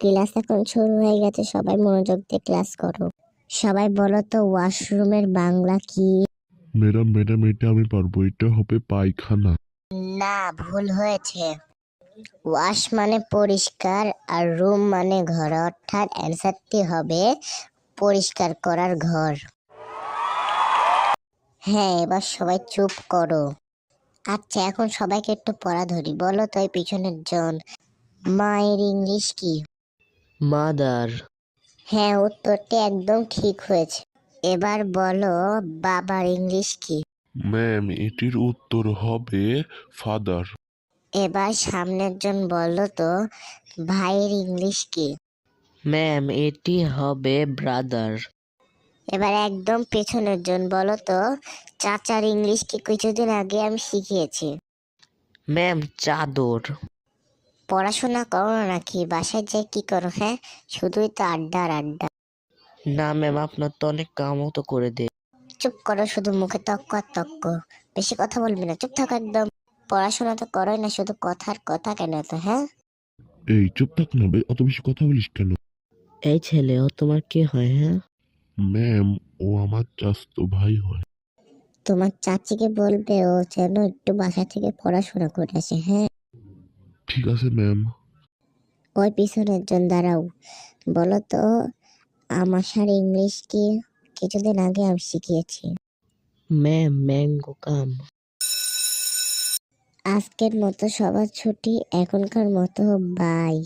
Class এখন শুরু হয়ে গেছে, সবাই মনোযোগ দিয়ে ক্লাস করো। সবাই বলো তো ওয়াশরুমের বাংলা কি? ম্যাডাম ম্যাডাম এটা আমি পারবো, এটা হবে পায়খানা। না, ভুল হয়েছে। ওয়াশ মানে পরিষ্কার আর রুম মানে ঘর, অর্থাৎ অ্যান্সারটি হবে পরিষ্কার করার ঘর। হ্যাঁ, এবার সবাই চুপ করো। আচ্ছা, এখন সবাইকে একটু পড়া ধরি। বলো তো এই পিছনের জন, মায়ের ইংলিশ কি? মাদার। হ্যাঁ, উত্তরটি একদম ঠিক হয়েছে। এবার বলো বাবার ইংলিশ কি? ম্যাম এটির উত্তর হবে ফাদার। এবার সামনের জন বলো তো ভাইয়ের ইংলিশ কি? ম্যাম এটি হবে ব্রাদার। এবার একদম পেছনের জন বলো তো চাচার ইংলিশ কি? কিছুদিন আগে আমি শিখিয়েছি। ম্যাম চাদর। পড়াশোনা করো না নাকি? বাসায় যেয়ে কি করো? হ্যাঁ, শুধুই তো আড্ডা আর আড্ডা। না ম্যাম, আপনার তো অনেক কামও তো করে দে। চুপ করো, শুধু মুখে তক্ক আর তক্ক। বেশি কথা বলবি না, চুপ থাকো একদম। পড়াশোনা তো করোই না, শুধু কথার কথা কেন তো? হ্যাঁ, এই চুপ থাক না বে, অত বেশি কথা বলিস কেন? এই ছেলে, ও তোমার কে হয়? হ্যাঁ ম্যাম ও আমার চাচাতো ভাই হয়। তোমার চাচিকে বলবে ও যেন একটু বাসা থেকে পড়াশোনা করে আসে। হ্যাঁ, ঠিক আছে ম্যাম। ওই পিছনের জন দাঁড়াও, বলো তো আমাশার ইংলিশ কি? কিছুদিন আগে আমি শিখিয়েছি। ম্যাম ম্যাঙ্গো কাম। আজকের মতো সবার ছুটি, এখনকার মতো বাই।